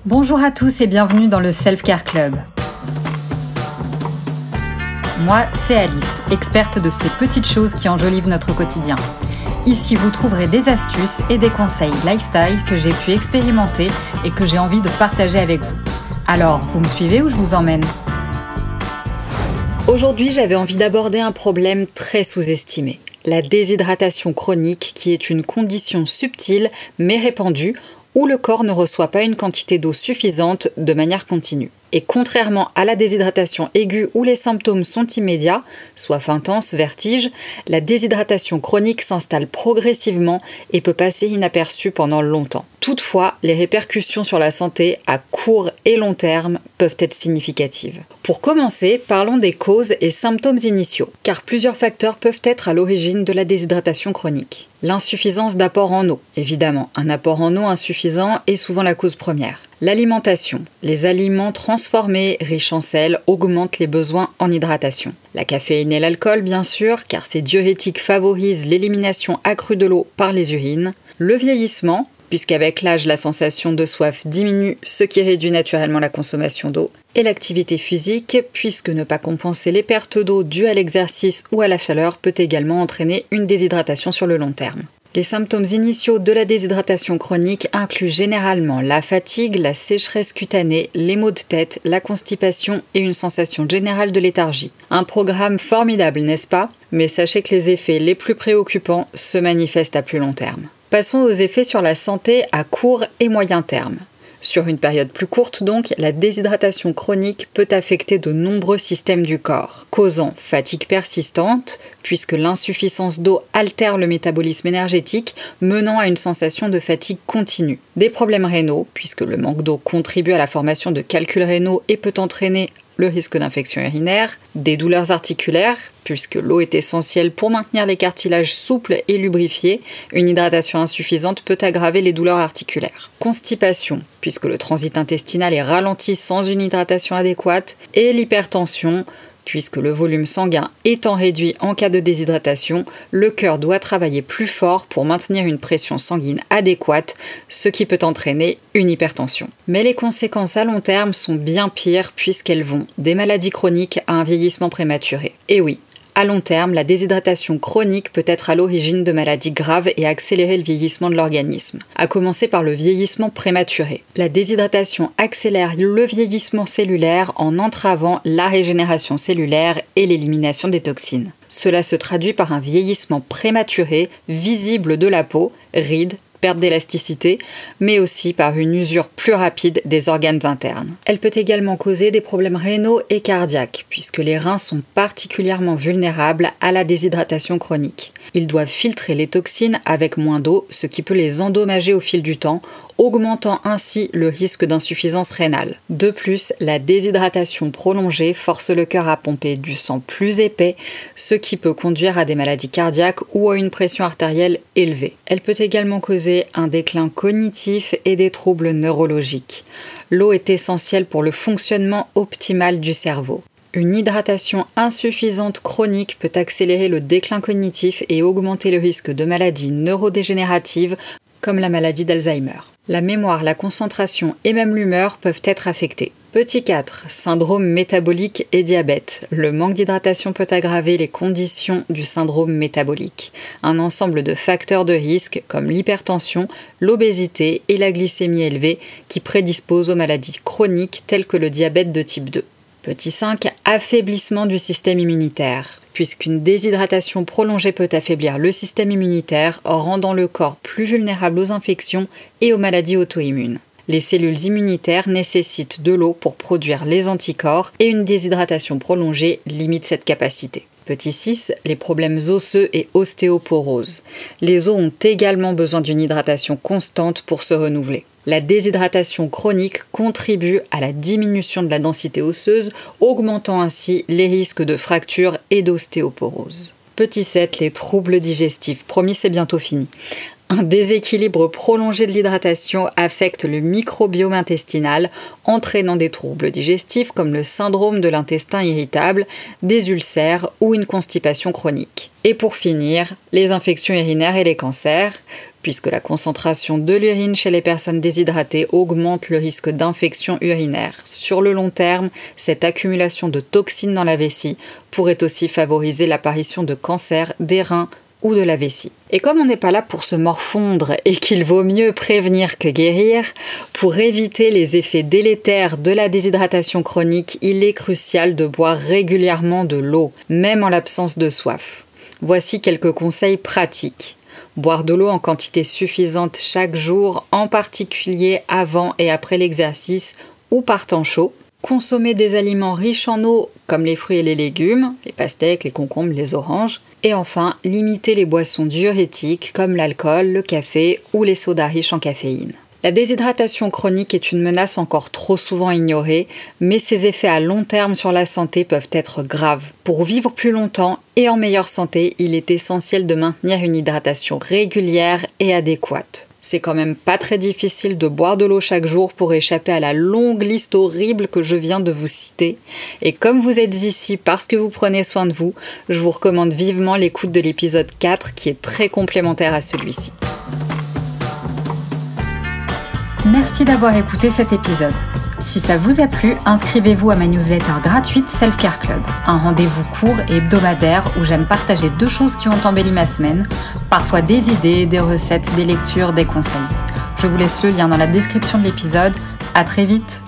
Bonjour à tous et bienvenue dans le Self Care Club. Moi, c'est Alice, experte de ces petites choses qui enjolivent notre quotidien. Ici, vous trouverez des astuces et des conseils lifestyle que j'ai pu expérimenter et que j'ai envie de partager avec vous. Alors, vous me suivez ou je vous emmène ? Aujourd'hui, j'avais envie d'aborder un problème très sous-estimé, la déshydratation chronique qui est une condition subtile mais répandue où le corps ne reçoit pas une quantité d'eau suffisante de manière continue. Et contrairement à la déshydratation aiguë où les symptômes sont immédiats, soif intense, vertige, la déshydratation chronique s'installe progressivement et peut passer inaperçue pendant longtemps. Toutefois, les répercussions sur la santé à court et long terme peuvent être significatives. Pour commencer, parlons des causes et symptômes initiaux, car plusieurs facteurs peuvent être à l'origine de la déshydratation chronique. L'insuffisance d'apport en eau, évidemment. Un apport en eau insuffisant est souvent la cause première. L'alimentation. Les aliments transformés, riches en sel, augmentent les besoins en hydratation. La caféine et l'alcool, bien sûr, car ces diurétiques favorisent l'élimination accrue de l'eau par les urines. Le vieillissement, puisqu'avec l'âge, la sensation de soif diminue, ce qui réduit naturellement la consommation d'eau. Et l'activité physique, puisque ne pas compenser les pertes d'eau dues à l'exercice ou à la chaleur peut également entraîner une déshydratation sur le long terme. Les symptômes initiaux de la déshydratation chronique incluent généralement la fatigue, la sécheresse cutanée, les maux de tête, la constipation et une sensation générale de léthargie. Un programme formidable, n'est-ce pas ? Mais sachez que les effets les plus préoccupants se manifestent à plus long terme. Passons aux effets sur la santé à court et moyen terme. Sur une période plus courte donc, la déshydratation chronique peut affecter de nombreux systèmes du corps, causant fatigue persistante, puisque l'insuffisance d'eau altère le métabolisme énergétique, menant à une sensation de fatigue continue. Des problèmes rénaux, puisque le manque d'eau contribue à la formation de calculs rénaux et peut entraîner le risque d'infection urinaire, des douleurs articulaires, puisque l'eau est essentielle pour maintenir les cartilages souples et lubrifiés, une hydratation insuffisante peut aggraver les douleurs articulaires. Constipation, puisque le transit intestinal est ralenti sans une hydratation adéquate, et l'hypertension, puisque le volume sanguin étant réduit en cas de déshydratation, le cœur doit travailler plus fort pour maintenir une pression sanguine adéquate, ce qui peut entraîner une hypertension. Mais les conséquences à long terme sont bien pires puisqu'elles vont des maladies chroniques à un vieillissement prématuré. Et oui, à long terme, la déshydratation chronique peut être à l'origine de maladies graves et accélérer le vieillissement de l'organisme, à commencer par le vieillissement prématuré. La déshydratation accélère le vieillissement cellulaire en entravant la régénération cellulaire et l'élimination des toxines. Cela se traduit par un vieillissement prématuré, visible de la peau, rides, perte d'élasticité, mais aussi par une usure plus rapide des organes internes. Elle peut également causer des problèmes rénaux et cardiaques, puisque les reins sont particulièrement vulnérables à la déshydratation chronique. Ils doivent filtrer les toxines avec moins d'eau, ce qui peut les endommager au fil du temps, augmentant ainsi le risque d'insuffisance rénale. De plus, la déshydratation prolongée force le cœur à pomper du sang plus épais, ce qui peut conduire à des maladies cardiaques ou à une pression artérielle élevée. Elle peut également causer un déclin cognitif et des troubles neurologiques. L'eau est essentielle pour le fonctionnement optimal du cerveau. Une hydratation insuffisante chronique peut accélérer le déclin cognitif et augmenter le risque de maladies neurodégénératives comme la maladie d'Alzheimer. La mémoire, la concentration et même l'humeur peuvent être affectées. Petit 4. Syndrome métabolique et diabète. Le manque d'hydratation peut aggraver les conditions du syndrome métabolique. Un ensemble de facteurs de risque comme l'hypertension, l'obésité et la glycémie élevée qui prédisposent aux maladies chroniques telles que le diabète de type 2. Petit 5. Affaiblissement du système immunitaire. Puisqu'une déshydratation prolongée peut affaiblir le système immunitaire, rendant le corps plus vulnérable aux infections et aux maladies auto-immunes. Les cellules immunitaires nécessitent de l'eau pour produire les anticorps et une déshydratation prolongée limite cette capacité. Petit 6. Les problèmes osseux et ostéoporose. Les os ont également besoin d'une hydratation constante pour se renouveler. La déshydratation chronique contribue à la diminution de la densité osseuse, augmentant ainsi les risques de fractures et d'ostéoporose. Petit 7. Les troubles digestifs. Promis, c'est bientôt fini. Un déséquilibre prolongé de l'hydratation affecte le microbiome intestinal, entraînant des troubles digestifs comme le syndrome de l'intestin irritable, des ulcères ou une constipation chronique. Et pour finir, les infections urinaires et les cancers. puisque la concentration de l'urine chez les personnes déshydratées augmente le risque d'infection urinaire. Sur le long terme, cette accumulation de toxines dans la vessie pourrait aussi favoriser l'apparition de cancers des reins ou de la vessie. Et comme on n'est pas là pour se morfondre et qu'il vaut mieux prévenir que guérir, pour éviter les effets délétères de la déshydratation chronique, il est crucial de boire régulièrement de l'eau, même en l'absence de soif. Voici quelques conseils pratiques. Boire de l'eau en quantité suffisante chaque jour, en particulier avant et après l'exercice ou par temps chaud. Consommer des aliments riches en eau comme les fruits et les légumes, les pastèques, les concombres, les oranges. Et enfin, limiter les boissons diurétiques comme l'alcool, le café ou les sodas riches en caféine. La déshydratation chronique est une menace encore trop souvent ignorée, mais ses effets à long terme sur la santé peuvent être graves. Pour vivre plus longtemps et en meilleure santé, il est essentiel de maintenir une hydratation régulière et adéquate. C'est quand même pas très difficile de boire de l'eau chaque jour pour échapper à la longue liste horrible que je viens de vous citer. Et comme vous êtes ici parce que vous prenez soin de vous, je vous recommande vivement l'écoute de l'épisode 4 qui est très complémentaire à celui-ci. Merci d'avoir écouté cet épisode. Si ça vous a plu, inscrivez-vous à ma newsletter gratuite Self Care Club, un rendez-vous court et hebdomadaire où j'aime partager 2 choses qui ont embelli ma semaine, parfois des idées, des recettes, des lectures, des conseils. Je vous laisse le lien dans la description de l'épisode. À très vite!